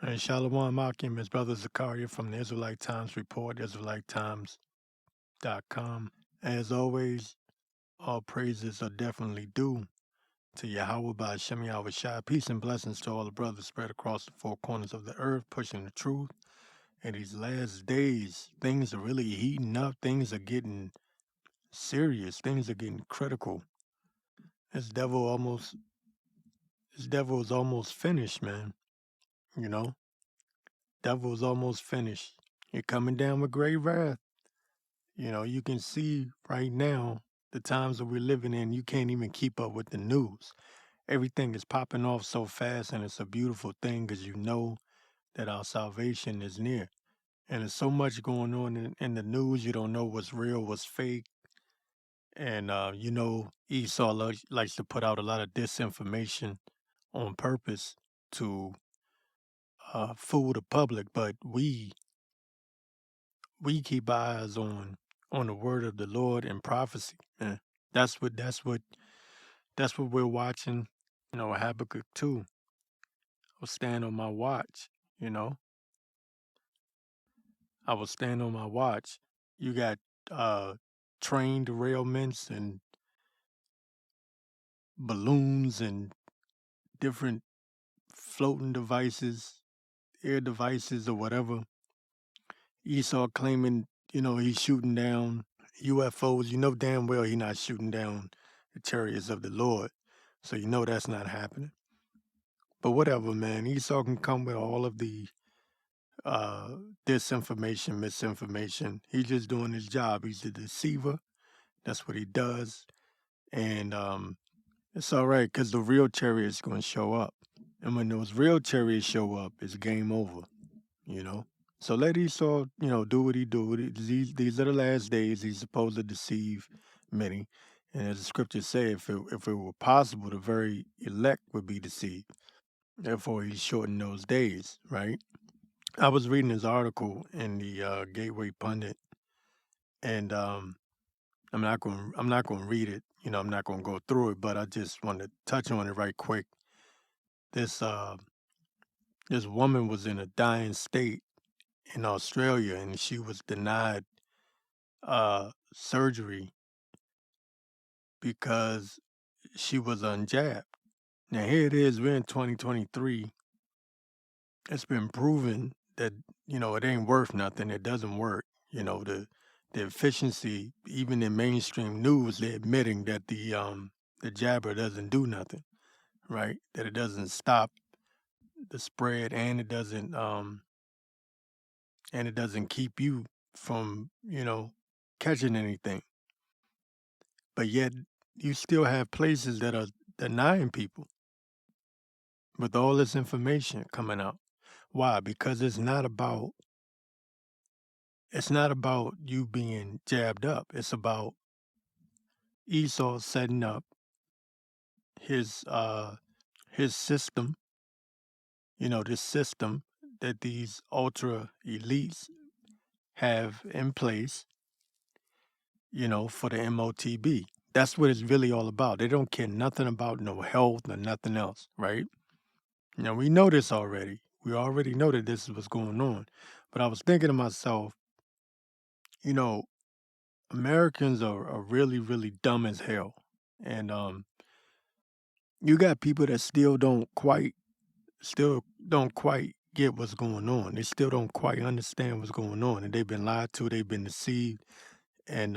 And Shalom Akim, his brother Zakaria from the Israelite Times Report, IsraeliteTimes.com. As always, all praises are definitely due to Yahweh by Shem Yahweh Shai. Peace and blessings to all the brothers spread across the four corners of the earth, pushing the truth. In these last days, things are really heating up. Things are getting serious. Things are getting critical. This devil almost, this devil is almost finished, man. You know, devil is almost finished. You're coming down with great wrath. You can see right now the times that we're living in, you can't even keep up with the news. Everything is popping off so fast, and it's a beautiful thing because you know that our salvation is near. And there's so much going on in the news, you don't know what's real, what's fake. And, Esau likes to put out a lot of disinformation on purpose to fool the public, but we keep our eyes on the word of the Lord and prophecy, man. That's what we're watching. Habakkuk 2 will stand on my watch, you know. I will stand on my watch. You got train derailments and balloons and different floating devices, air devices or whatever. Esau claiming, he's shooting down UFOs. You know damn well he's not shooting down the chariots of the Lord. So you know that's not happening. But whatever, man. Esau can come with all of the uh, disinformation, misinformation. He's just doing his job. He's a deceiver. That's what he does. And it's all right because the real chariots going to show up. And when those real chariots show up, it's game over, you know? So let Esau, do what he do. These are the last days. He's supposed to deceive many. And as the scriptures say, if it were possible, the very elect would be deceived. Therefore, he's shortened those days, right? I was reading his article in the Gateway Pundit, and I'm not going to read it. I'm not going to go through it, but I just want to touch on it right quick. This this woman was in a dying state in Australia, and she was denied surgery because she was unjabbed. Now here it is. We're in 2023. It's been proven that it ain't worth nothing. It doesn't work. The efficiency, even in mainstream news, they're admitting that the jabber doesn't do nothing, right? That it doesn't stop the spread, and it doesn't keep you from catching anything. But yet you still have places that are denying people with all this information coming out. Why? Because it's not about you being jabbed up. It's about Esau setting up his his system, this system that these ultra elites have in place, for the MOTB. That's what it's really all about. They don't care nothing about no health or nothing else, right? Now we know this already. We already know that this is what's going on. But I was thinking to myself, you know, Americans are really, really dumb as hell. And you got people that still don't quite get what's going on. They still don't quite understand what's going on. And they've been lied to, they've been deceived. And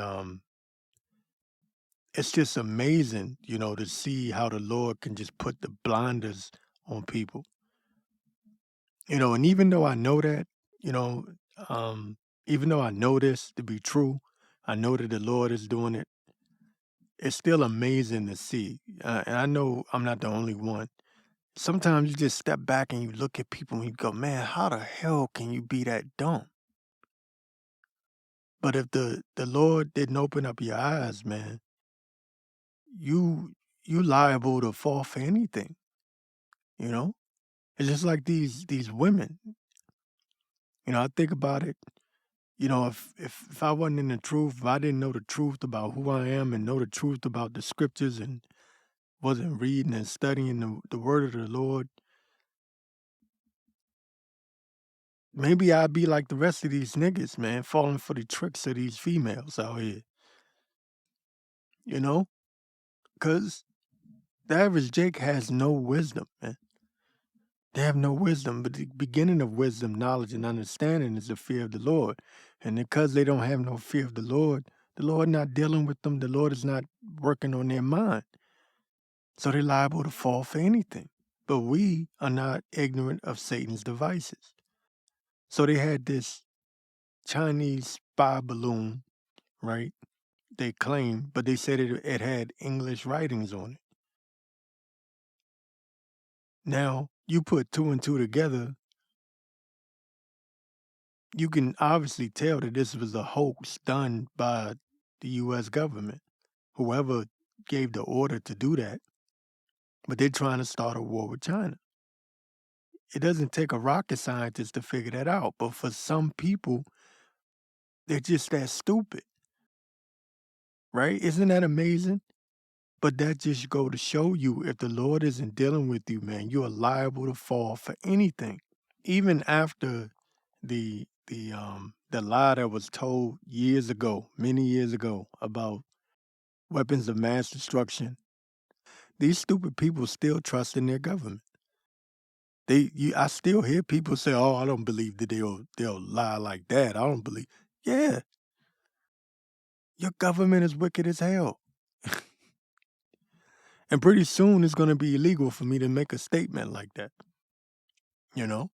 it's just amazing, to see how the Lord can just put the blinders on people. And even though I know that, you know, even though I know this to be true, I know that the Lord is doing it. It's still amazing to see. And I know I'm not the only one. Sometimes you just step back and you look at people and you go, man, how the hell can you be that dumb? But if the Lord didn't open up your eyes, man, you you liable to fall for anything, you know? It's just like these women. I think about it. If I wasn't in the truth, if I didn't know the truth about who I am and know the truth about the scriptures and wasn't reading and studying the word of the Lord, maybe I'd be like the rest of these niggas, man, falling for the tricks of these females out here, you know? Because the average Jake has no wisdom, man. They have no wisdom, but the beginning of wisdom, knowledge, and understanding is the fear of the Lord. And because they don't have no fear of the Lord not dealing with them. The Lord is not working on their mind. So they're liable to fall for anything. But we are not ignorant of Satan's devices. So they had this Chinese spy balloon, right? They claim, but they said it had English writings on it. Now, you put two and two together, you can obviously tell that this was a hoax done by the U.S. government, whoever gave the order to do that. But they're trying to start a war with China. It doesn't take a rocket scientist to figure that out. But for some people, they're just that stupid, right? Isn't that amazing? But that just go to show you, if the Lord isn't dealing with you, man, you are liable to fall for anything. Even after the lie that was told years ago, many years ago, about weapons of mass destruction, these stupid people still trust in their government. I still hear people say, "Oh, I don't believe that they'll lie like that. I don't believe." Yeah, your government is wicked as hell. And pretty soon it's going to be illegal for me to make a statement like that. You know,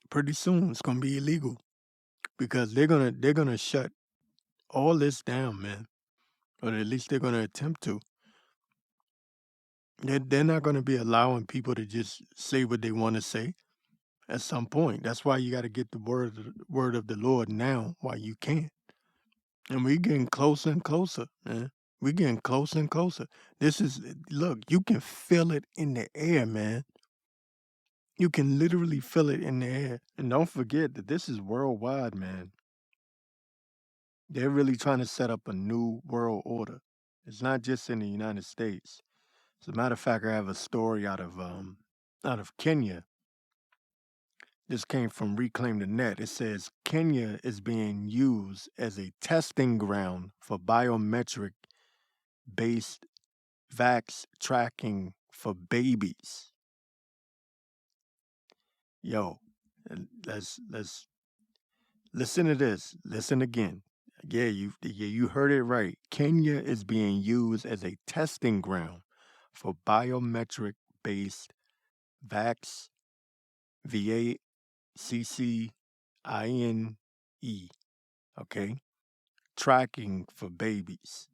pretty soon it's going to be illegal because they're gonna shut all this down, man. Or at least they're going to attempt to. They're not going to be allowing people to just say what they want to say at some point. That's why you got to get the word of the Lord now while you can. And we're getting closer and closer, man. We're getting closer and closer. Look, you can feel it in the air, man. You can literally feel it in the air. And don't forget that this is worldwide, man. They're really trying to set up a new world order. It's not just in the United States. As a matter of fact, I have a story out of Kenya. This came from Reclaim the Net. It says Kenya is being used as a testing ground for biometric based vax tracking for babies. Yo, let's listen to this. Listen again. Yeah, you heard it right. Kenya is being used as a testing ground for biometric based vax VACCINE, okay? Tracking for babies.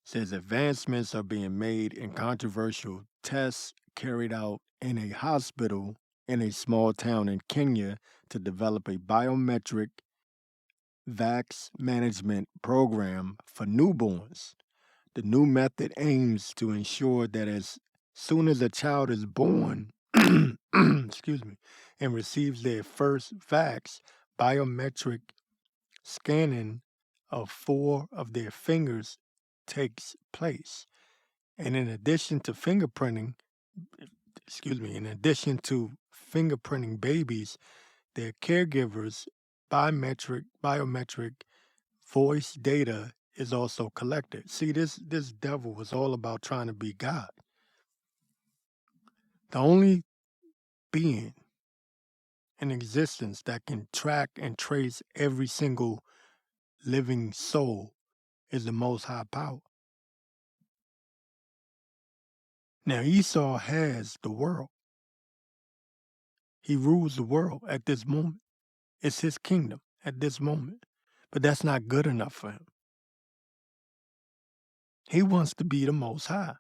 Says advancements are being made in controversial tests carried out in a hospital in a small town in Kenya to develop a biometric vax management program for newborns. The new method aims to ensure that as soon as a child is born, excuse me, and receives their first vax, biometric scanning of 4 of their fingers takes place. And in addition to fingerprinting babies, their caregivers' biometric voice data is also collected. See, this devil was all about trying to be God. The only being in existence that can track and trace every single living soul is the Most High Power. Now, Esau has the world. He rules the world at this moment. It's his kingdom at this moment. But that's not good enough for him. He wants to be the Most High,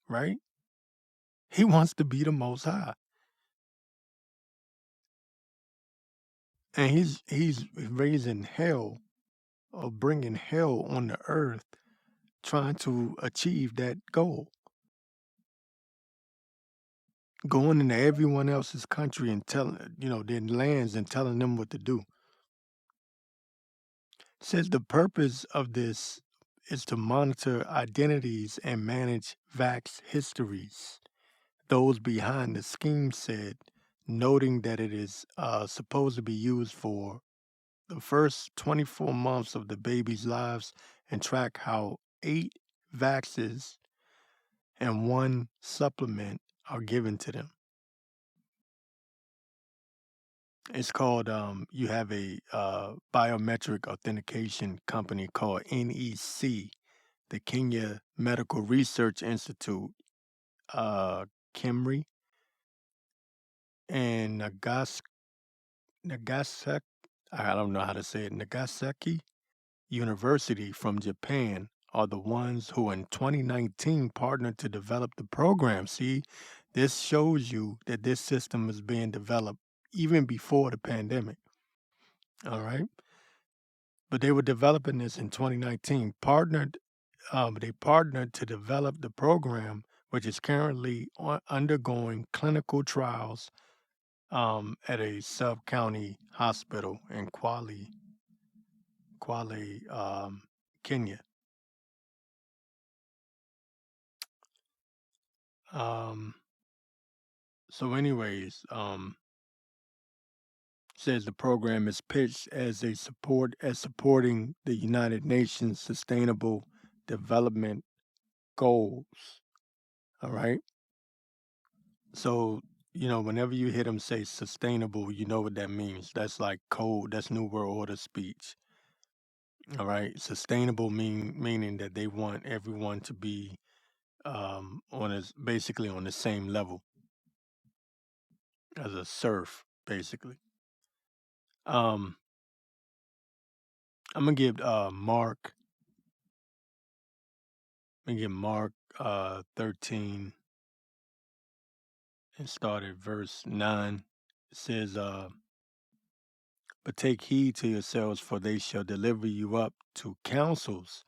right? He wants to be the Most High. And he's raising hell, or bringing hell on the earth, trying to achieve that goal. Going into everyone else's country and telling, their lands and telling them what to do. Says the purpose of this is to monitor identities and manage vax histories. Those behind the scheme said noting that it is supposed to be used for the first 24 months of the baby's lives and track how 8 vaccines and 1 supplement are given to them. It's called, you have a biometric authentication company called NEC, the Kenya Medical Research Institute, uh, KEMRI, and Nagasaki, I don't know how to say it, Nagasaki University from Japan are the ones who in 2019 partnered to develop the program. See, this shows you that this system is being developed even before the pandemic. All right. But they were developing this in 2019, they partnered to develop the program, which is currently undergoing clinical trials at a sub-county hospital in Kwale, Kenya. Um, so anyways, says the program is pitched as supporting the United Nations Sustainable Development Goals. All right. So, whenever you hear them say sustainable, you know what that means. That's like code, that's New World Order speech. All right. Sustainable meaning that they want everyone to be basically on the same level as a serf, basically. Um, I'm gonna give Mark 13 and start at verse 9. It says, but take heed to yourselves, for they shall deliver you up to councils,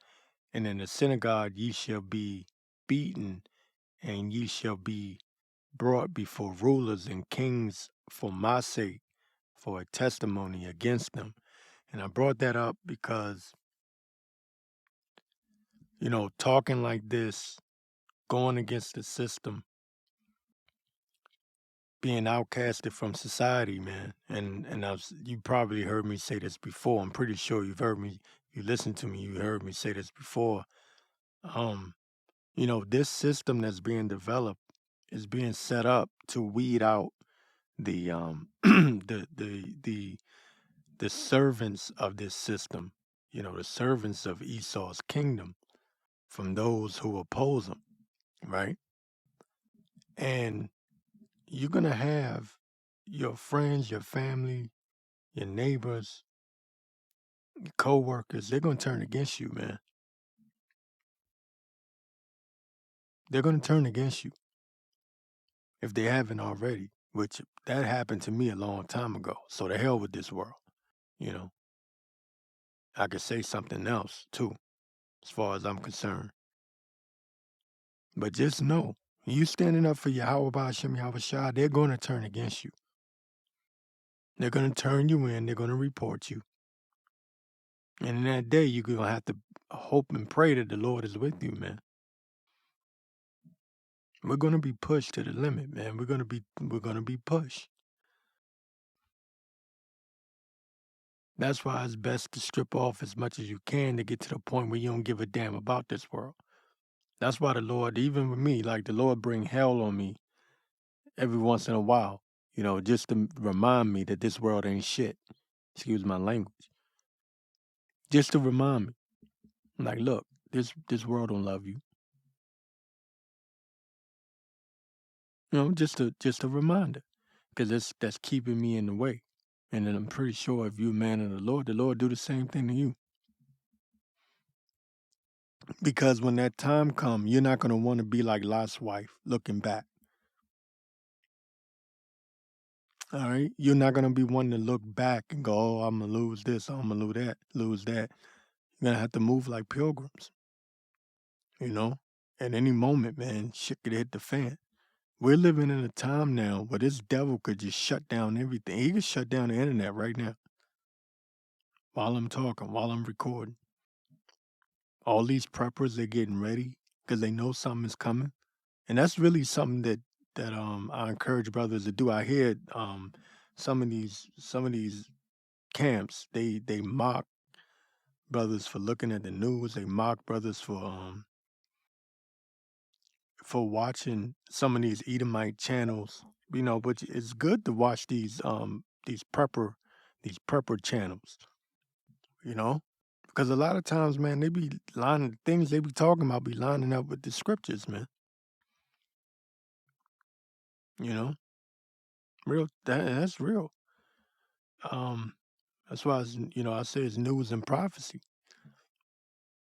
and in the synagogue ye shall be beaten, and ye shall be brought before rulers and kings for my sake, for a testimony against them. And I brought that up because, talking like this, going against the system, being outcasted from society, man. And you probably heard me say this before. I'm pretty sure you've heard me. You listened to me. You heard me say this before. Um, this system that's being developed is being set up to weed out the the servants of this system. The servants of Esau's kingdom from those who oppose him, right? And you're gonna have your friends, your family, your neighbors, your co-workers, they're gonna turn against you, man. They're gonna turn against you if they haven't already, which that happened to me a long time ago. So to hell with this world, you know. I could say something else too, as far as I'm concerned. But just know, you standing up for Yahweh Hashem Yahweh Shah, they're gonna turn against you. They're gonna turn you in, they're gonna report you. And in that day, you're gonna have to hope and pray that the Lord is with you, man. We're gonna be pushed to the limit, man. We're gonna be pushed. That's why it's best to strip off as much as you can to get to the point where you don't give a damn about this world. That's why the Lord, even with me, like the Lord bring hell on me every once in a while, just to remind me that this world ain't shit. Excuse my language. Just to remind me. Like, look, this world don't love you. Just a reminder. Because that's keeping me in the way. And then I'm pretty sure if you're a man of the Lord do the same thing to you. Because when that time comes, you're not going to want to be like Lot's wife looking back. All right? You're not going to be wanting to look back and go, oh, I'm going to lose this, I'm going to lose that. You're going to have to move like pilgrims. At any moment, man, shit could hit the fan. We're living in a time now where this devil could just shut down everything. He could shut down the internet right now while I'm talking, while I'm recording. All these preppers, they're getting ready because they know something is coming. And that's really something that that I encourage brothers to do. I hear some of these camps, they mock brothers for looking at the news. They mock brothers for watching some of these Edomite channels. But it's good to watch these prepper channels, you know? Because a lot of times, man, they be lining things they be talking about be lining up with the scriptures, man. You know? That's real. Um that's why I say it's news and prophecy.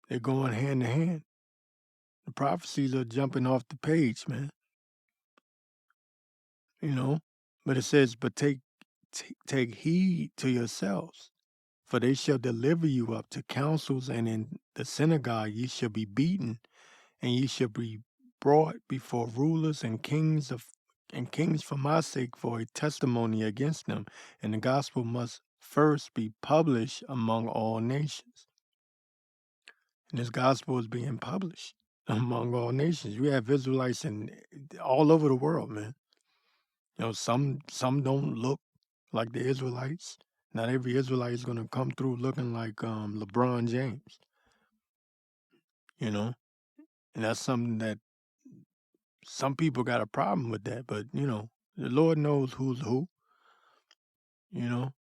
They're going hand in hand. The prophecies are jumping off the page, man. You know? But it says, but take heed to yourselves, for they shall deliver you up to councils, and in the synagogue ye shall be beaten, and ye shall be brought before rulers and kings for my sake, for a testimony against them. And the gospel must first be published among all nations. And this gospel is being published among all nations. You have Israelites all over the world, man. Some don't look like the Israelites. Not every Israelite is gonna come through looking like LeBron James. You know, and that's something that some people got a problem with that. But the Lord knows who's who. You know,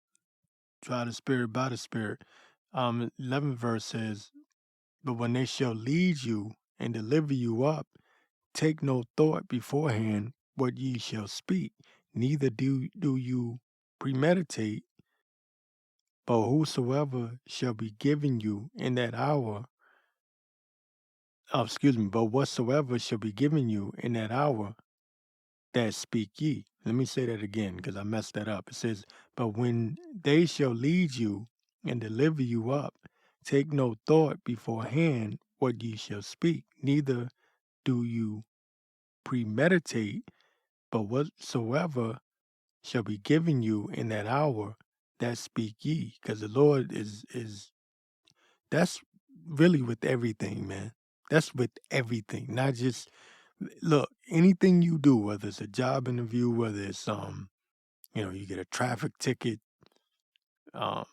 try the spirit by the spirit. 11th verse says, "But when they shall lead you and deliver you up, take no thought beforehand what ye shall speak, neither do you premeditate. But whosoever shall be given you in that hour, but whatsoever shall be given you in that hour, that speak ye." Let me say that again because I messed that up. It says, "But when they shall lead you and deliver you up, take no thought beforehand what ye shall speak, neither do you premeditate, but whatsoever shall be given you in that hour, that speak ye." Because the Lord that's really with everything, man. That's with everything, not just look, anything you do, whether it's a job interview, whether it's you get a traffic ticket, um,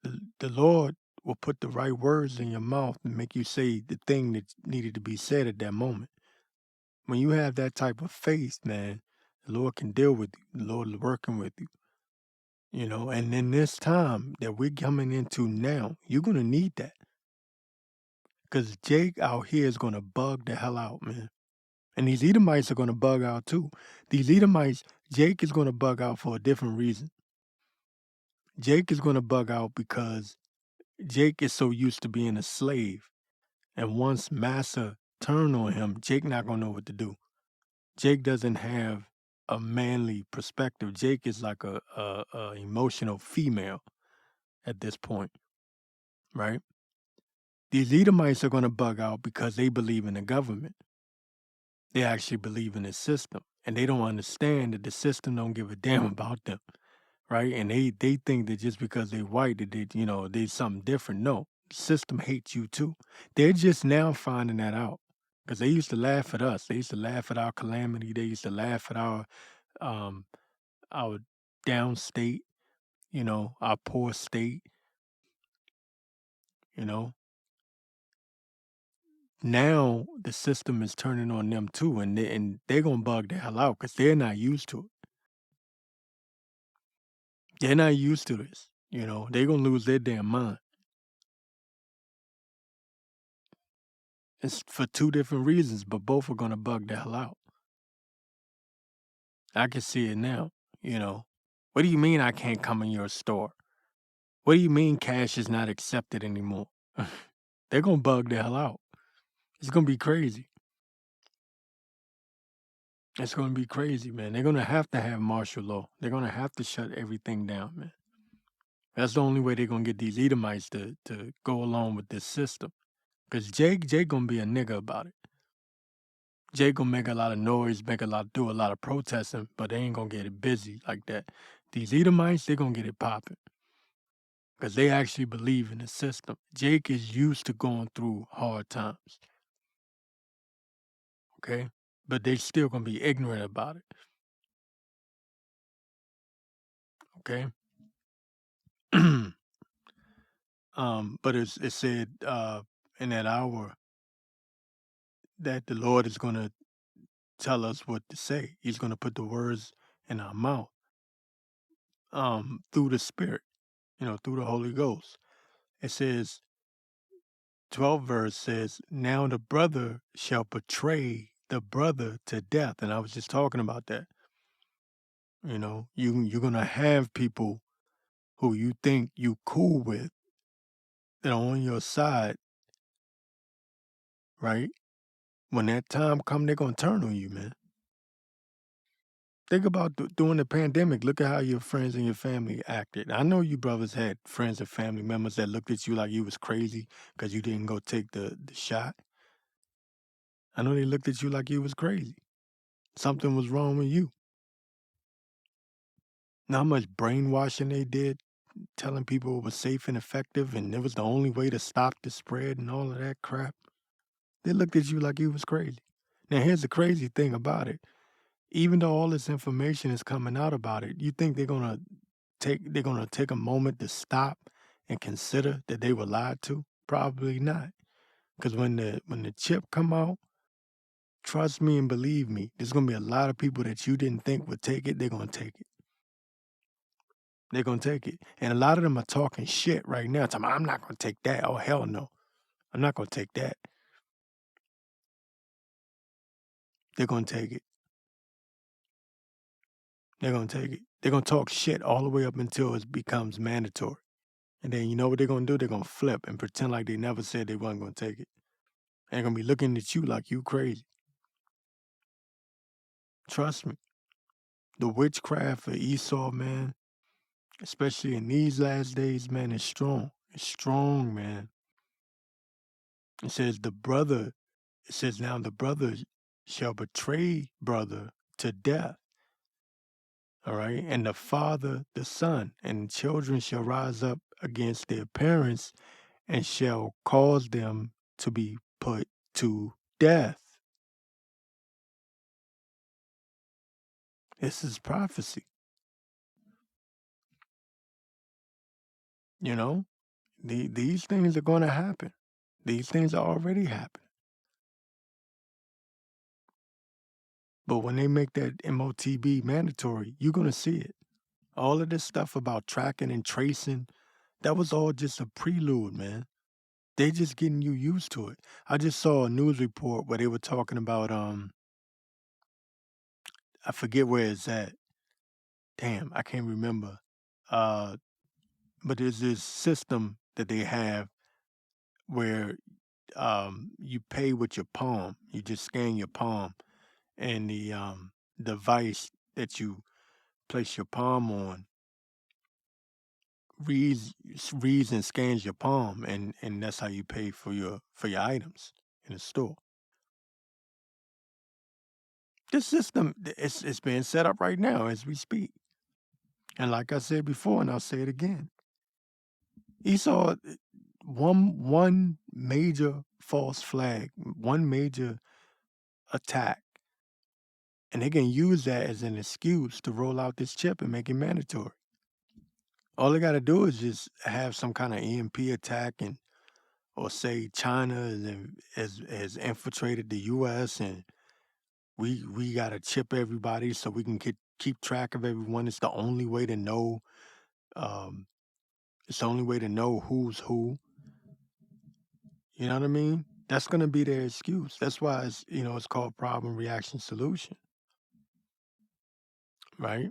the Lord will put the right words in your mouth and make you say the thing that needed to be said at that moment. When you have that type of faith, man, the Lord can deal with you. The Lord is working with you. And in this time that we're coming into now, you're gonna need that. Because Jake out here is gonna bug the hell out, man. And these Edomites are gonna bug out too. These Edomites, Jake is gonna bug out for a different reason. Jake is gonna bug out because Jake is so used to being a slave. And once Massa turn on him, Jake not gonna know what to do. Jake doesn't have a manly perspective. Jake is like a emotional female at this point, right? These Edomites are gonna bug out because they believe in the government. They actually believe in the system, and they don't understand that the system don't give a damn about them, right? And they think that just because they white that they something different. No, the system hates you too. They're just now finding that out because they used to laugh at us. They used to laugh at our calamity. They used to laugh at um our downstate, our poor state. You know, now the system is turning on them too, and they're gonna bug the hell out because they're not used to it. They're not used to this. They're gonna lose their damn mind. It's for two different reasons, but both are gonna bug the hell out. I can see it now. What do you mean I can't come in your store? What do you mean cash is not accepted anymore? They're gonna bug the hell out. It's gonna be crazy. It's gonna be crazy, man. They're gonna have to have martial law. They're gonna have to shut everything down, man. That's the only way they're gonna get these Edomites to go along with this system. Cause Jake gonna be a nigga about it. Jake gonna make a lot of noise, do a lot of protesting, but they ain't gonna get it busy like that. These Edomites, they gonna get it popping. Cause they actually believe in the system. Jake is used to going through hard times. Okay? but they still gonna be ignorant about it. Okay. But it said in that hour that the Lord is gonna tell us what to say. He's gonna put the words in our mouth through the Spirit, through the Holy Ghost. It says 12th verse says, "Now the brother shall betray the brother to death." And I was just talking about that. You're gonna have people who you think you cool with that are on your side, right? When that time come, they're gonna turn on you, man. Think about during the pandemic. Look at how your friends and your family acted. I know you brothers had friends and family members that looked at you like you was crazy because you didn't go take the shot. I know they looked at you like you was crazy. Something was wrong with you. Know how much brainwashing they did, telling people it was safe and effective and it was the only way to stop the spread and all of that crap. They looked at you like you was crazy. Now, here's the crazy thing about it. Even though all this information is coming out about it, you think they're gonna take a moment to stop and consider that they were lied to? Probably not. Because when the chip come out, trust me and believe me, there's gonna be a lot of people that you didn't think would take it. They're gonna take it. They're gonna take it, and a lot of them are talking shit right now. Talking, I'm not gonna take that. Oh hell no, I'm not gonna take that. They're gonna take it. They're gonna take it. They're gonna talk shit all the way up until it becomes mandatory. And then you know what they're gonna do? They're gonna flip and pretend like they never said they wasn't gonna take it. They're gonna be looking at you like you crazy. Trust me. The witchcraft of Esau, man, especially in these last days, man, is strong. It's strong, man. It says now the brother shall betray brother to death. All right. And the father, the son, and children shall rise up against their parents and shall cause them to be put to death. This is prophecy. These things are going to happen. These things are already happening. But when they make that MOTB mandatory, you're going to see it. All of this stuff about tracking and tracing, that was all just a prelude, man. They just getting you used to it. I just saw a news report where they were talking about I forget where it's at. Damn, I can't remember. Uh but there's this system that they have where you pay with your palm. You just scan your palm and the device that you place your palm on reads and scans your palm, and that's how you pay for your items in the store. This system it's being set up right now as we speak. And like I said before, and I'll say it again, Esau, one major false flag, one major attack, and they can use that as an excuse to roll out this chip and make it mandatory. All they got to do is just have some kind of EMP attack, or say China has infiltrated the U.S. and we got to chip everybody so we can keep track of everyone. It's the only way to know. Um, it's the only way to know who's who. You know what I mean? That's gonna be their excuse. That's why it's called problem reaction solution, right?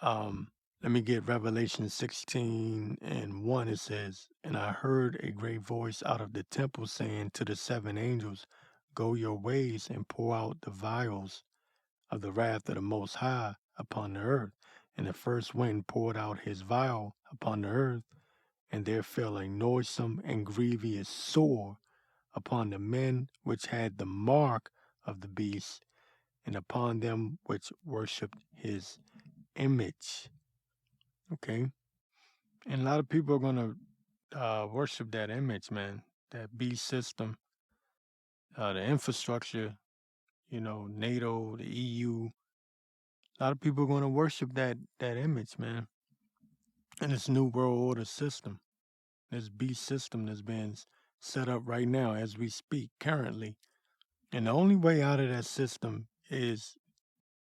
Um, Let me get Revelation 16:1. It says, "And I heard a great voice out of the temple saying to the seven angels, Go your ways and pour out the vials of the wrath of the Most High upon the earth. And the first wind poured out his vial upon the earth, and there fell a noisome and grievous sore upon the men which had the mark of the beast, and upon them which worshipped his image." Okay? And a lot of people are going to worship that image, man, that beast system. the infrastructure, NATO, the EU. A lot of people are going to worship that image, man. And this new world order system, this beast system that's being set up right now as we speak, currently. And the only way out of that system is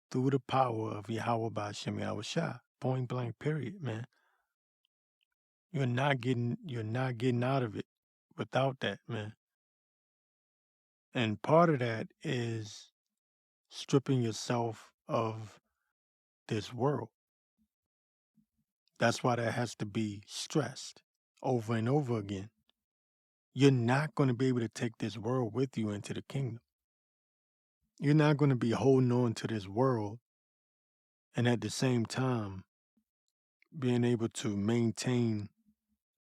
through the power of Yahweh Ba'Shem Yahweh Shah. Point blank, period, man. You're not getting out of it without that, man. And part of that is stripping yourself of this world. That's why that has to be stressed over and over again. You're not going to be able to take this world with you into the kingdom. You're not going to be holding on to this world and at the same time being able to maintain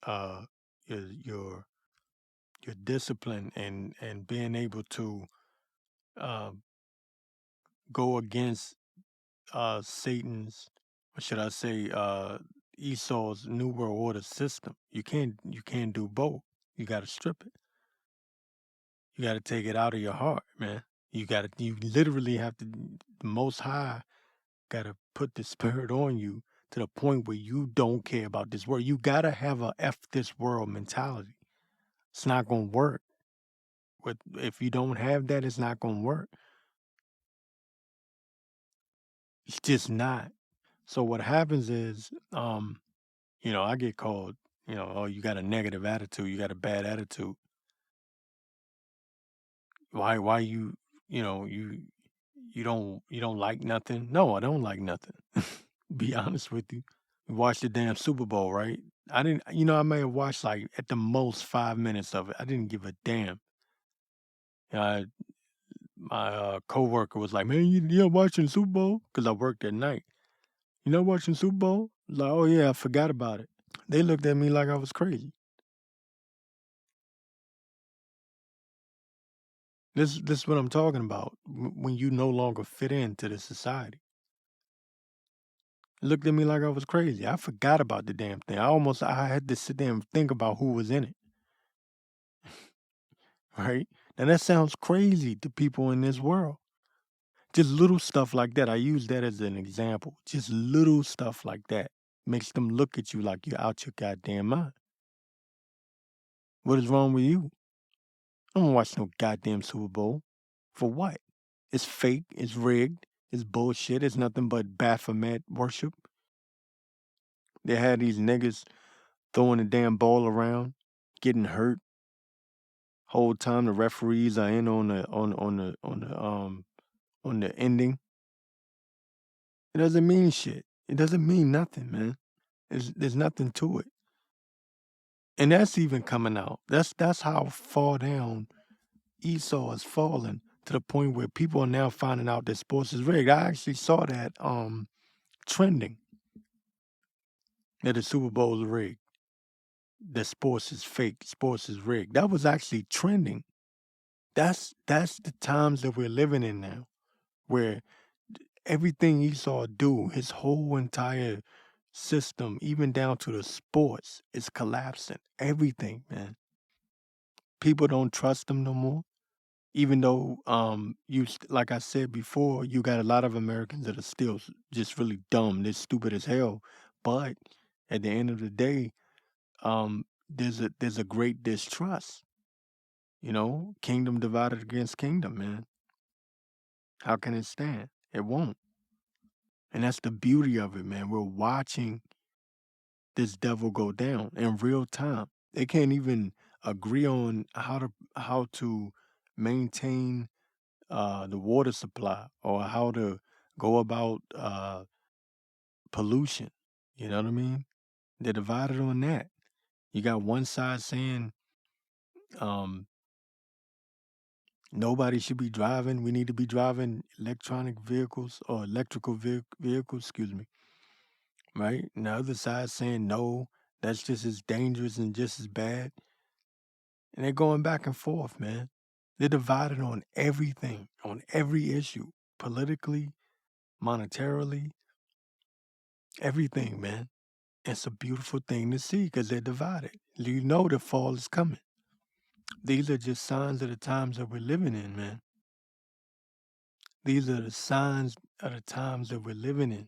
uh, your discipline and being able to uh, go against Satan's, or should I say, Esau's New World Order system. You can't do both. You got to strip it. You got to take it out of your heart, man. You literally have to. The Most High got to put the spirit on you to the point where you don't care about this world. You got to have a F this world mentality. It's not gonna work. If you don't have that, it's not gonna work. It's just not. So what happens is, I get called, oh, you got a negative attitude, you got a bad attitude. Why you don't like nothing? No, I don't like nothing. Be honest with you. We watched the damn Super Bowl, right? I didn't, I may have watched like at the most 5 minutes of it. I didn't give a damn. Uh, my coworker was like, "Man, you're watching Super Bowl?" Because I worked at night. You know, watching Super Bowl? Like, oh yeah, I forgot about it. They looked at me like I was crazy. This is what I'm talking about. When you no longer fit into the society, looked at me like I was crazy. I forgot about the damn thing. I had to sit there and think about who was in it. Right? Now that sounds crazy to people in this world. Just little stuff like that. I use that as an example. Just little stuff like that makes them look at you like you're out your goddamn mind. What is wrong with you? I don't watch no goddamn Super Bowl. For what? It's fake. It's rigged. It's bullshit. It's nothing but Baphomet worship. They had these niggas throwing the damn ball around, getting hurt. Whole time the referees are in on the ending. It doesn't mean shit. It doesn't mean nothing, man. There's nothing to it. And that's even coming out. That's how far down Esau has fallen to the point where people are now finding out that sports is rigged. I actually saw that trending that the Super Bowl is rigged, that sports is fake, sports is rigged. That was actually trending. That's the times that we're living in now, where everything Esau do, his whole entire system, even down to the sports, is collapsing. Everything, man. People don't trust him no more. Even though like I said before, you got a lot of Americans that are still just really dumb. They're stupid as hell. But at the end of the day, there's a great distrust. Kingdom divided against kingdom, man. How can it stand? It won't. And that's the beauty of it, man. We're watching this devil go down in real time. They can't even agree on how to maintain the water supply or how to go about pollution. You know what I mean? They're divided on that. You got one side saying um, nobody should be driving. We need to be driving electronic vehicles or electrical vehicles, excuse me. Right? And the other side saying no, that's just as dangerous and just as bad. And they're going back and forth, man. They're divided on everything, on every issue, politically, monetarily, everything, man. It's a beautiful thing to see because they're divided. You know the fall is coming. These are just signs of the times that we're living in, man. These are the signs of the times that we're living in.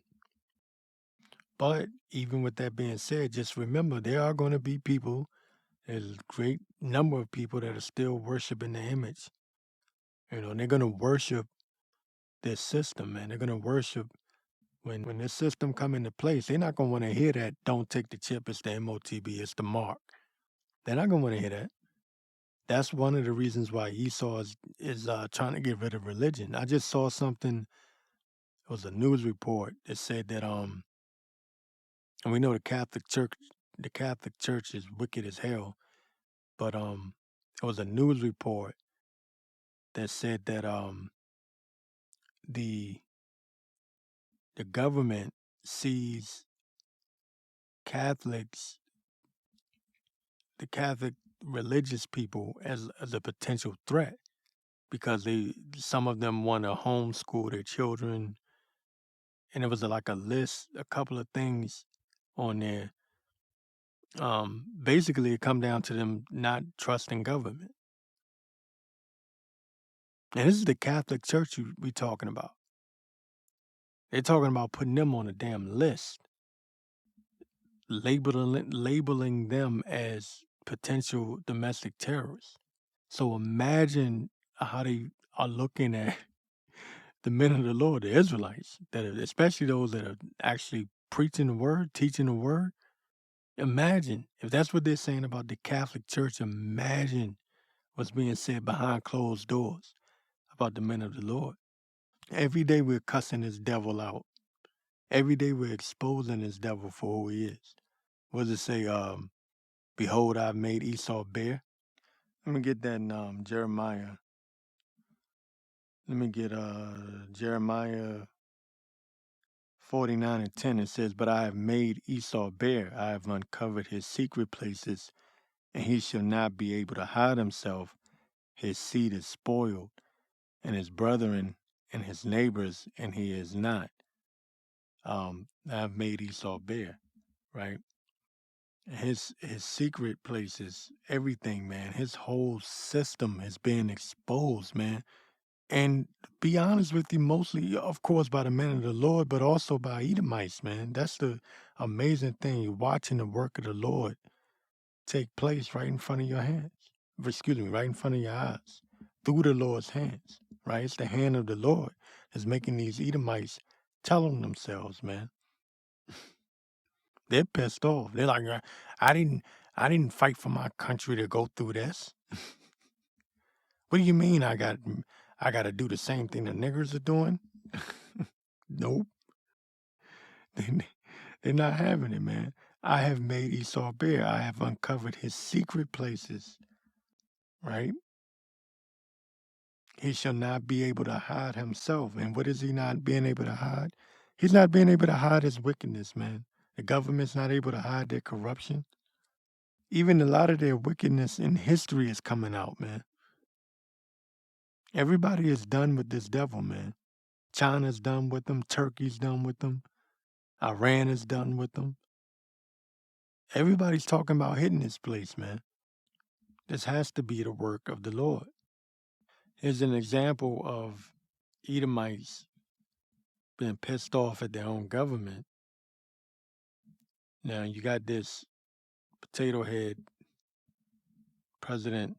But even with that being said, just remember there are going to be people, there's a great number of people that are still worshiping the image. And they're going to worship this system, man. They're going to worship when this system come into place. They're not going to want to hear that, don't take the chip, it's the MOTB, it's the mark. They're not going to want to hear that. That's one of the reasons why Esau is trying to get rid of religion. I just saw something, it was a news report that said that and we know the Catholic Church is wicked as hell, but it was a news report that said that the the government sees Catholics, the Catholic religious people as a potential threat because some of them want to homeschool their children, and it was like a list, a couple of things on there. Basically, it come down to them not trusting government, and this is the Catholic Church we talking about. They're talking about putting them on a damn list, labeling them as potential domestic terrorists. So imagine how they are looking at the men of the Lord, the Israelites, especially those that are actually preaching the word, teaching the word. Imagine if that's what they're saying about the Catholic Church. Imagine what's being said behind closed doors about the men of the Lord. Every day we're cussing this devil out. Every day we're exposing this devil for who he is. What does it say? Behold, I've made Esau bare. Let me get that in Jeremiah. Let me get Jeremiah 49:10. It says, but I have made Esau bare. I have uncovered his secret places, and he shall not be able to hide himself. His seed is spoiled, and his brethren and his neighbors, and he is not. I've made Esau bare, right? His secret places, everything, man. His whole system is being exposed, man. And to be honest with you, mostly, of course, by the men of the Lord, but also by Edomites, man. That's the amazing thing. You're watching the work of the Lord take place right in front of your hands. Excuse me, right in front of your eyes. Through the Lord's hands, right? It's the hand of the Lord that's making these Edomites tell on themselves, man. They're pissed off. They're like, I didn't fight for my country to go through this. What do you mean I got to do the same thing the niggers are doing? Nope. They're not having it, man. I have made Esau bare. I have uncovered his secret places, right? He shall not be able to hide himself. And what is he not being able to hide? He's not being able to hide his wickedness, man. The government's not able to hide their corruption. Even a lot of their wickedness in history is coming out, man. Everybody is done with this devil, man. China's done with them. Turkey's done with them. Iran is done with them. Everybody's talking about hitting this place, man. This has to be the work of the Lord. Here's an example of Edomites being pissed off at their own government. Now you got this potato head president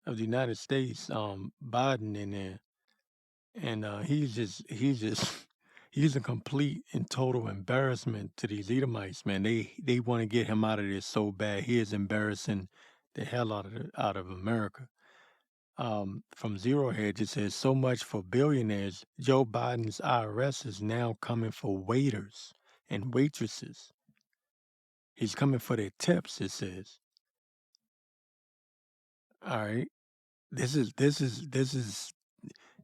of the United States, Biden, in there, and he's just he's a complete and total embarrassment to these Edomites, man. They want to get him out of there so bad. He is embarrassing the hell out of America. From Zero Hedge, it says, so much for billionaires. Joe Biden's IRS is now coming for waiters and waitresses. He's coming for their tips, it says. All right. This is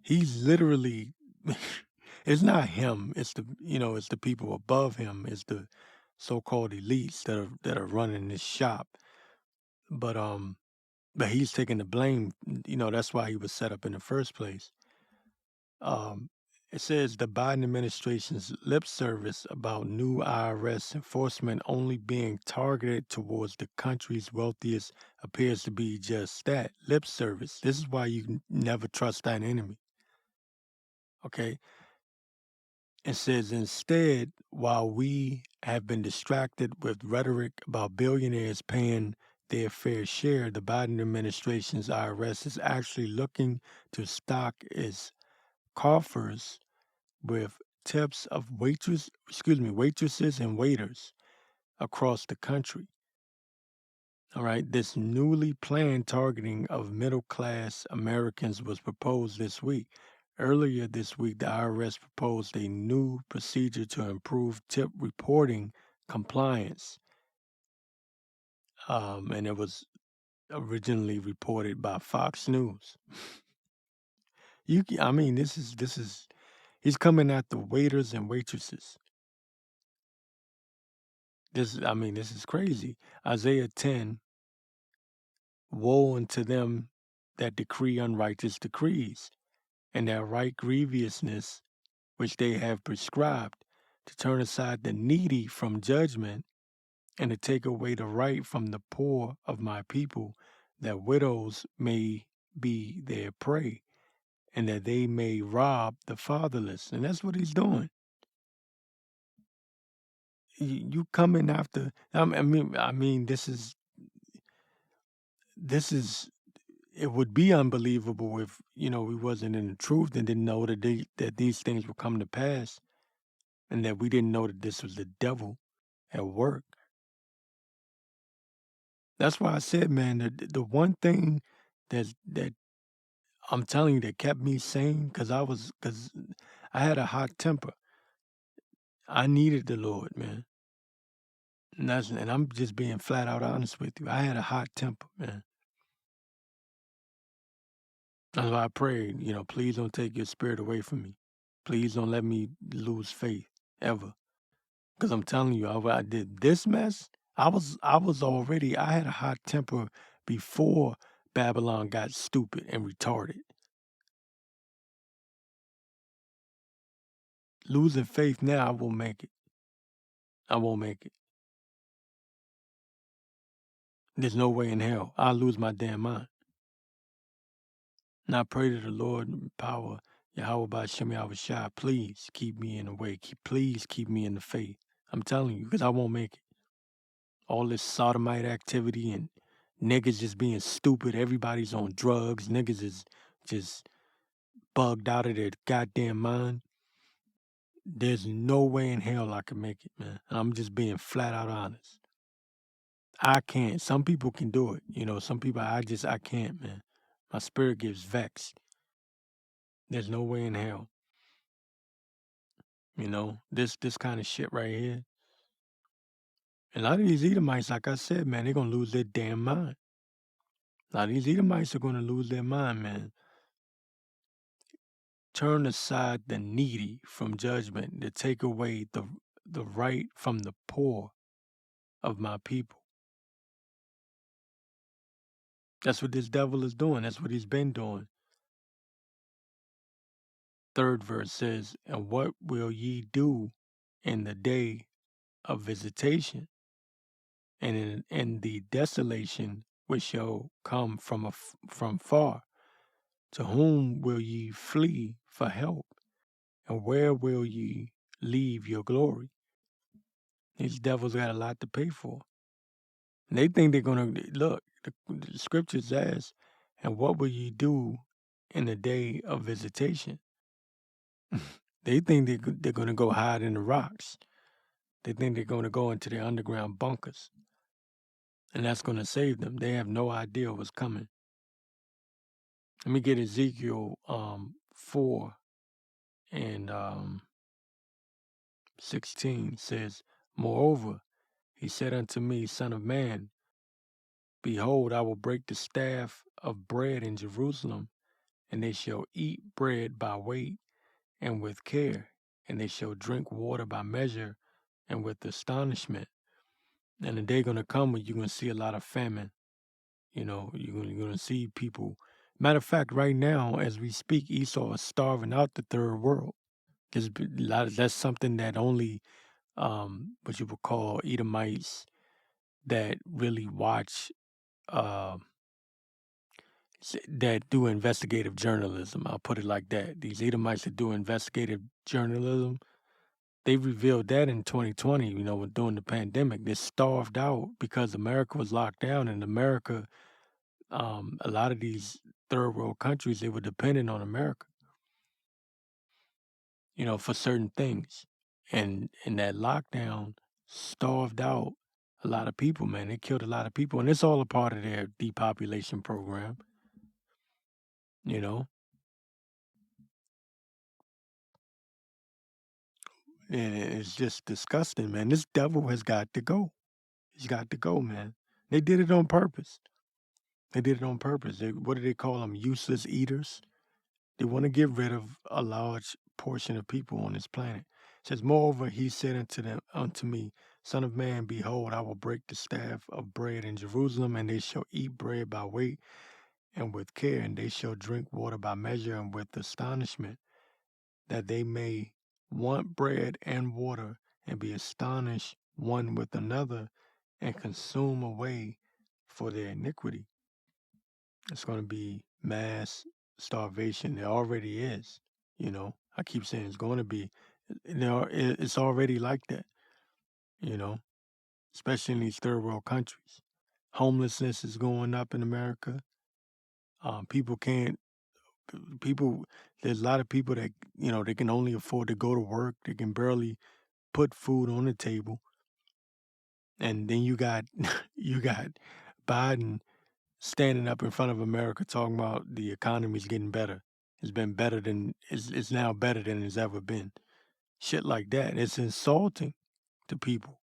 he's literally it's not him, it's it's the people above him, it's the so-called elites that are running this shop. But he's taking the blame, that's why he was set up in the first place. Um It says the Biden administration's lip service about new IRS enforcement only being targeted towards the country's wealthiest appears to be just that, lip service. This is why you never trust that enemy. Okay. It says instead, while we have been distracted with rhetoric about billionaires paying their fair share, the Biden administration's IRS is actually looking to stock its coffers with tips of waitresses and waiters across the country. All right, this newly planned targeting of middle class Americans was proposed this week. Earlier this week, the IRS proposed a new procedure to improve tip reporting compliance, and it was originally reported by Fox News. I mean, this is he's coming at the waiters and waitresses. This is crazy. Isaiah 10, woe unto them that decree unrighteous decrees, and that right grievousness which they have prescribed, to turn aside the needy from judgment, and to take away the right from the poor of my people, that widows may be their prey, and that they may rob the fatherless. And that's what he's doing. You coming after? This is. It would be unbelievable if we wasn't in the truth and didn't know that these things would come to pass, and that we didn't know that this was the devil at work. That's why I said, man, the one thing that I'm telling you that kept me sane, because I had a hot temper. I needed the Lord, man. And I'm just being flat out honest with you. I had a hot temper, man. That's why I prayed, please don't take your spirit away from me. Please don't let me lose faith ever. Because I'm telling you, I did this mess. I had a hot temper before Babylon got stupid and retarded. Losing faith now, I won't make it. I won't make it. There's no way in hell. I'll lose my damn mind. And I pray to the Lord in power, Yahweh Ba'Shem Yahushua, please keep me in the way. Please keep me in the faith. I'm telling you, because I won't make it. All this sodomite activity and niggas just being stupid. Everybody's on drugs. Niggas is just bugged out of their goddamn mind. There's no way in hell I can make it, man. I'm just being flat out honest. I can't. Some people can do it. Some people I can't, man. My spirit gets vexed. There's no way in hell. This kind of shit right here. And a lot of these Edomites, like I said, man, they're gonna lose their damn mind. A lot of these Edomites are gonna lose their mind, man. Turn aside the needy from judgment, to take away the right from the poor of my people. That's what this devil is doing. That's what he's been doing. Third verse says, and what will ye do in the day of visitation, and in the desolation which shall come from far? To whom will ye flee for help? And where will ye leave your glory? These devils got a lot to pay for. And they think they're going to, look, the scriptures says, and what will ye do in the day of visitation? They think they're going to go hide in the rocks. They think they're going to go into their underground bunkers. And that's going to save them. They have no idea what's coming. Let me get Ezekiel 4 and 16 says, moreover, he said unto me, Son of man, behold, I will break the staff of bread in Jerusalem, and they shall eat bread by weight and with care, and they shall drink water by measure and with astonishment. And the day going to come when you're going to see a lot of famine. You're going to see people. Matter of fact, right now, as we speak, Esau is starving out the third world. Because that's something that only what you would call Edomites that really watch uh, that do investigative journalism. I'll put it like that. These Edomites that do investigative journalism, they revealed that in 2020, during the pandemic. They starved out because America was locked down, and America, a lot of these third world countries, they were dependent on America, for certain things. And that lockdown starved out a lot of people, man. They killed a lot of people, and it's all a part of their depopulation program, you know. And it's just disgusting, man. This devil has got to go. He's got to go, man. They did it on purpose. They did it on purpose. What do they call them? Useless eaters. They want to get rid of a large portion of people on this planet. It says, moreover, he said unto me, Son of man, behold, I will break the staff of bread in Jerusalem, and they shall eat bread by weight and with care, and they shall drink water by measure and with astonishment, that they may want bread and water, and be astonished one with another, and consume away for their iniquity. It's going to be mass starvation. It already is. I keep saying it's going to be. It's already like that. You know, especially in these third world countries. Homelessness is going up in America. People can't. People. There's a lot of people that they can only afford to go to work. They can barely put food on the table. And then you got you got Biden standing up in front of America talking about the economy's getting better. It's now better than it's ever been. Shit like that. It's insulting to people,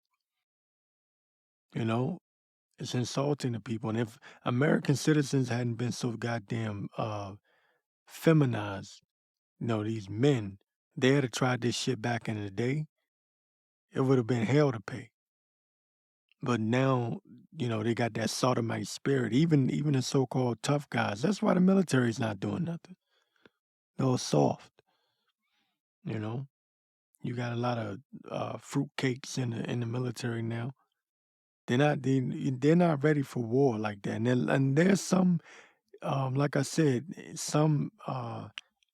you know? It's insulting to people. And if American citizens hadn't been so goddamn feminized, these men, they had to try this shit back in the day, it would have been hell to pay. But now, they got that sodomite spirit. Even the so-called tough guys. That's why the military's not doing nothing. They're all soft. You know, you got a lot of fruitcakes in the military now. They're not ready for war like that. And there's some, like I said, some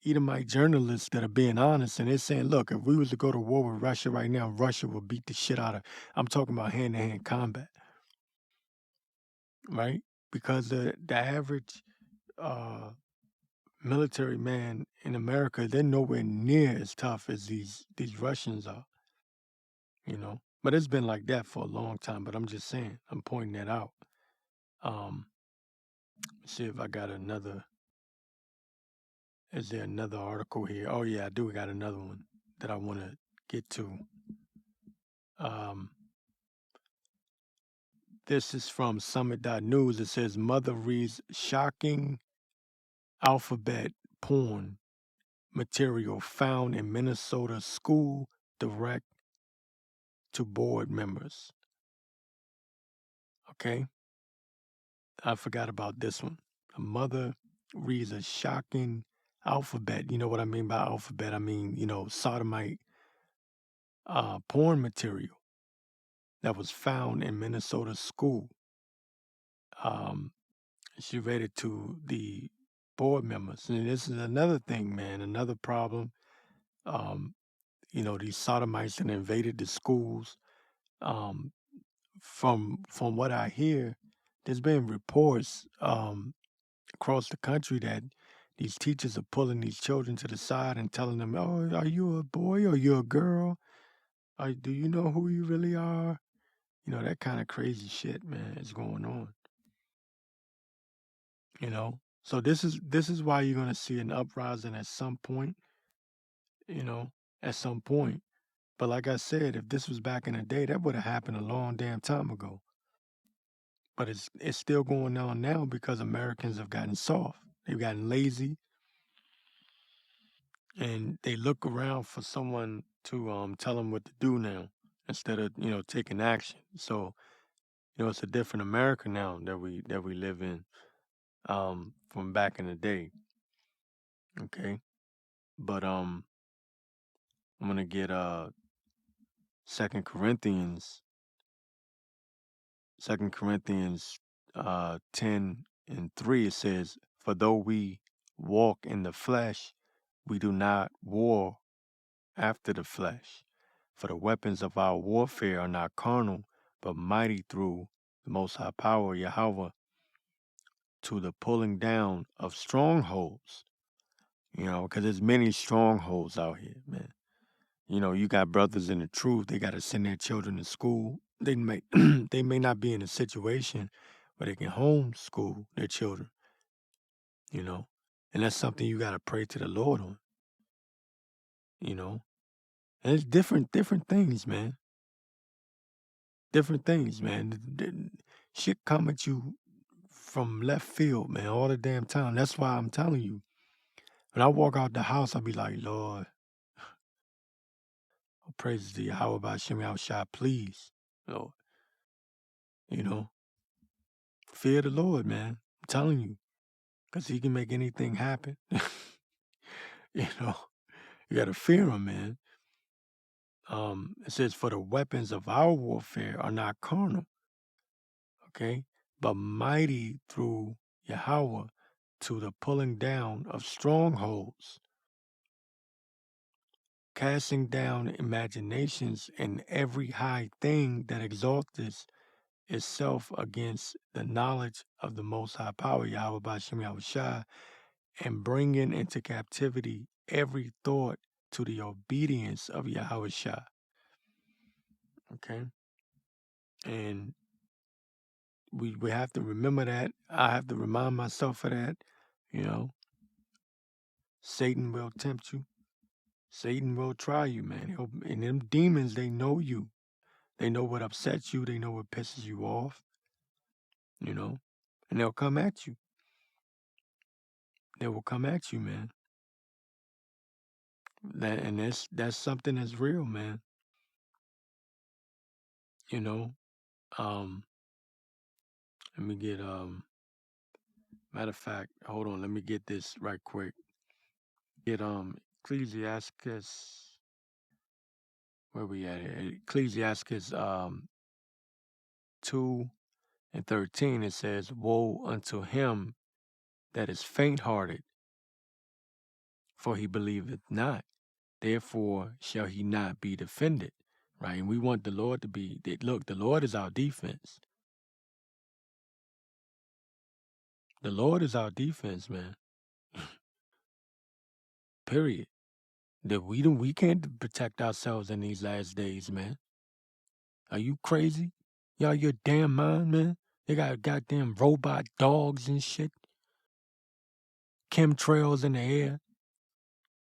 Edomite journalists that are being honest, and they're saying, look, if we was to go to war with Russia right now, Russia would beat the shit out of. I'm talking about hand-to-hand combat, right? Because the average uh, military man in America, they're nowhere near as tough as these Russians are. But it's been like that for a long time. But I'm just saying, I'm pointing that out. Let's see if I got another. Is there another article here? Oh yeah, I do got another one that I want to get to. Um, this is from Summit.News. It says mother reads shocking alphabet porn material found in Minnesota school direct to board members. Okay. I forgot about this one. A mother reads a shocking alphabet. You know what I mean by alphabet? I mean, sodomite porn material that was found in Minnesota school. Um, she read it to the board members. And this is another thing, man, another problem. Um, these sodomites that invaded the schools. Um, from what I hear, there's been reports across the country that these teachers are pulling these children to the side and telling them, "Oh, are you a boy or you a girl? Do you know who you really are?" That kind of crazy shit, man, is going on. So this is why you're gonna see an uprising at some point. You know, at some point. But like I said, if this was back in the day, that would have happened a long damn time ago. But it's still going on now because Americans have gotten soft. They've gotten lazy, and they look around for someone to tell them what to do now instead of taking action. So it's a different America now that we live in from back in the day. Okay, but I'm gonna get 2 Corinthians, 10:3. It says, "For though we walk in the flesh, we do not war after the flesh. For the weapons of our warfare are not carnal, but mighty through the Most High power, Yahweh, to the pulling down of strongholds." You know, because there's many strongholds out here, man. You know, you got brothers in the truth. They got to send their children to school. They may they may not be in a situation where they can homeschool their children. You know, and that's something you got to pray to the Lord on. You know, and it's different things, man. Different things, man. Shit come at you from left field, man, all the damn time. That's why I'm telling you. When I walk out the house, I'll be like, Lord, oh, praises to you. How about Shimmy Shot, please? Lord, you know, fear the Lord, man. I'm telling you, because he can make anything happen. You know, you got to fear him, man. It says, for the weapons of our warfare are not carnal, okay, but mighty through Yahweh to the pulling down of strongholds, casting down imaginations and every high thing that exalteth itself against the knowledge of the Most High Power, Yahweh Bashem Yahushua, and bringing into captivity every thought to the obedience of Yahushua. Okay? And we have to remember that. I have to remind myself of that. You know, Satan will tempt you. Satan will try you, man. And them demons, they know you. They know what upsets you. They know what pisses you off. You know, and they'll come at you. They will come at you, man. That's something that's real, man. You know, um, let me get matter of fact, hold on, let me get this right quick. Get Ecclesiastes, where we at here? Ecclesiastes 2:13. It says, "Woe unto him that is faint-hearted, for he believeth not. Therefore shall he not be defended." Right? And we want the Lord to be. Look, the Lord is our defense. The Lord is our defense, man. Period. That we can't protect ourselves in these last days, man. Are you crazy? Y'all your damn mind, man? They got goddamn robot dogs and shit. Chemtrails in the air.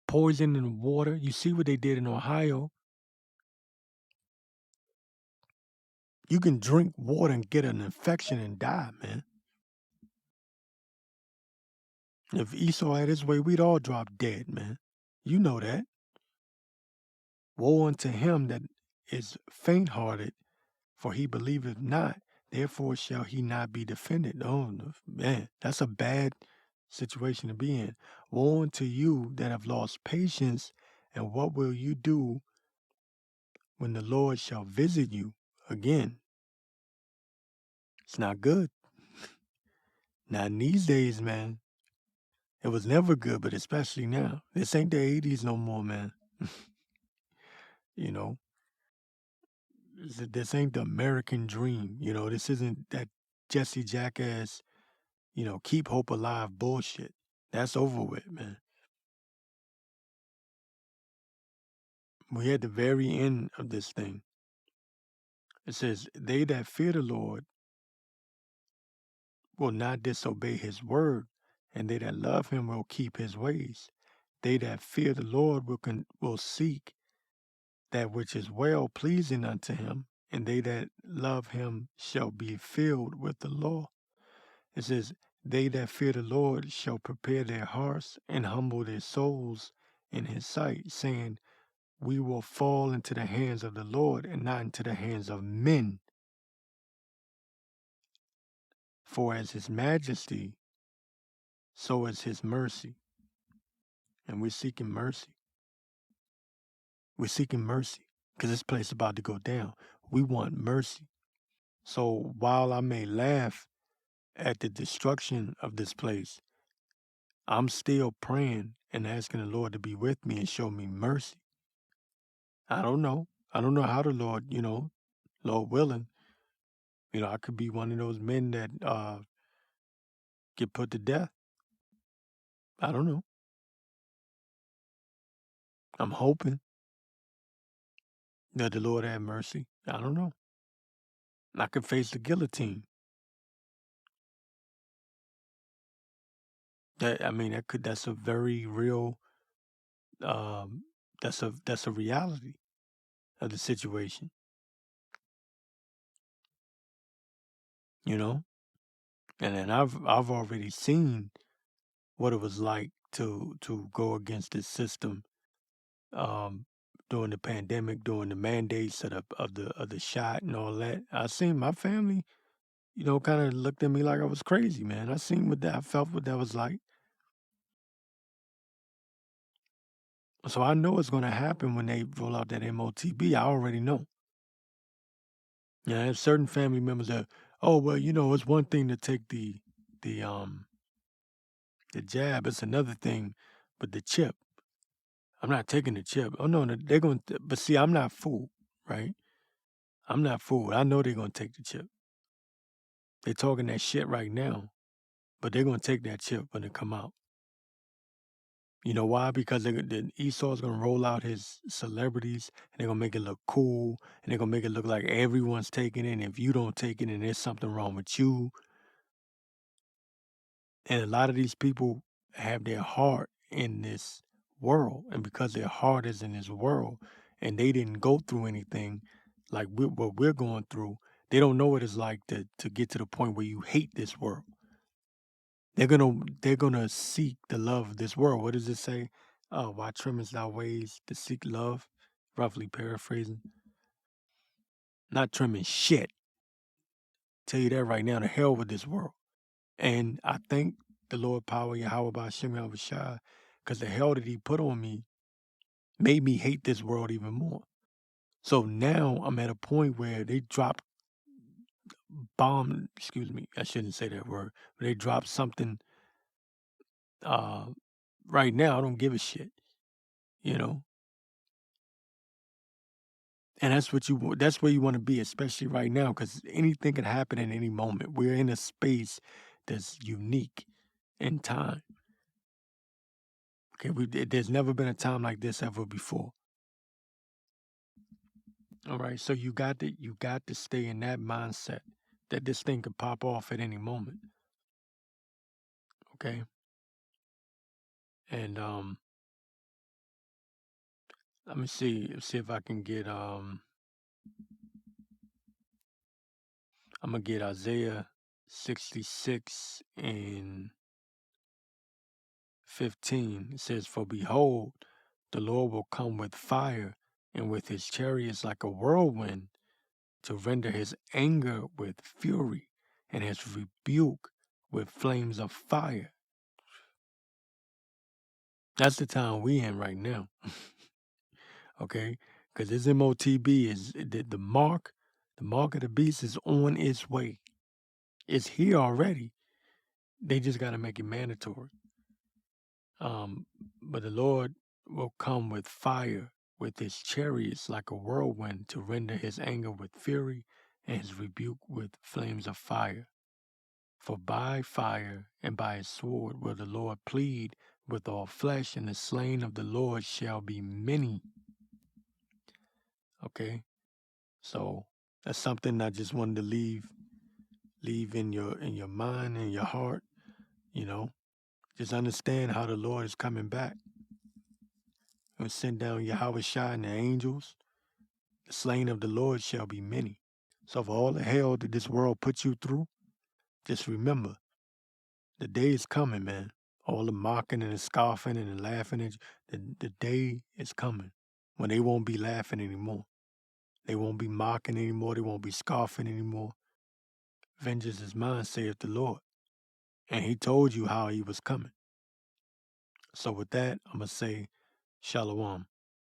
Poison in the water. You see what they did in Ohio? You can drink water and get an infection and die, man. If Esau had his way, we'd all drop dead, man. You know that. Woe unto him that is faint-hearted, for he believeth not. Therefore shall he not be defended. Oh, man, that's a bad situation to be in. Woe unto you that have lost patience, and what will you do when the Lord shall visit you again? It's not good. Not in these days, man. It was never good, but especially now. This ain't the 80s no more, man. You know, this ain't the American dream. You know, this isn't that Jesse Jackass, keep hope alive bullshit. That's over with, man. We're at the very end of this thing. It says, they that fear the Lord will not disobey his word, and they that love him will keep his ways. They that fear the Lord will seek that which is well pleasing unto him, and they that love him shall be filled with the law. It says, they that fear the Lord shall prepare their hearts and humble their souls in his sight, saying, we will fall into the hands of the Lord and not into the hands of men. For as his majesty, so is his mercy. And we're seeking mercy. We're seeking mercy because this place is about to go down. We want mercy. So while I may laugh at the destruction of this place, I'm still praying and asking the Lord to be with me and show me mercy. I don't know. I don't know how the Lord, Lord willing, I could be one of those men that get put to death. I don't know. I'm hoping that the Lord have mercy. I don't know. I could face the guillotine. That's a very real that's a reality of the situation, you know? And then I've already seen what it was like to go against this system um during the pandemic, during the mandates of the shot and all that. I seen my family, kind of looked at me like I was crazy, man. I felt what that was like. So I know it's gonna happen when they roll out that MOTB. I already know. Yeah, I have certain family members that, oh well, it's one thing to take the um the jab, it's another thing, but the chip. I'm not taking the chip. Oh no, they're going to, but see, I'm not fooled, right? I'm not fooled. I know they're gonna take the chip. They're talking that shit right now, but they're gonna take that chip when it come out. You know why? Because the Esau's gonna roll out his celebrities and they're gonna make it look cool and they're gonna make it look like everyone's taking it. And if you don't take it, and there's something wrong with you. And a lot of these people have their heart in this world. And because their heart is in this world and they didn't go through anything like what we're going through, they don't know what it's like to get to the point where you hate this world. They're gonna seek the love of this world. What does it say? Why trimmest thou ways to seek love? Roughly paraphrasing. Not trimming shit. Tell you that right now, to hell with this world. And I thank the Lord Power Yahweh Ba'Shem Yahushua, because the hell that he put on me made me hate this world even more. So now I'm at a point where they drop excuse me, I shouldn't say that word, but they drop something right now, I don't give a shit, you know? And that's where you want to be, especially right now, because anything can happen at any moment. We're in a space that's unique in time. Okay, there's never been a time like this ever before. All right, so you got to stay in that mindset that this thing could pop off at any moment. Okay, and let me see if I can get I'm gonna get Isaiah 66 and 15. It says, "For behold, the Lord will come with fire, and with his chariots like a whirlwind, to render his anger with fury, and his rebuke with flames of fire." That's the time we in right now. Okay? Because this MOTB is the mark of the beast is on its way. It's here already. They just got to make it mandatory. But the Lord will come with fire, with his chariots like a whirlwind, to render his anger with fury and his rebuke with flames of fire. For by fire and by his sword will the Lord plead with all flesh, and the slain of the Lord shall be many. Okay? So that's something I just wanted to leave in your mind and your heart, you know. Just understand how the Lord is coming back. And send down Yahweh Shai and the angels. The slain of the Lord shall be many. So for all the hell that this world puts you through, just remember, the day is coming, man. All the mocking and the scoffing and the laughing, the day is coming when they won't be laughing anymore. They won't be mocking anymore. They won't be scoffing anymore. Vengeance is mine, saith the Lord. And he told you how he was coming. So with that, I'm going to say, Shalom.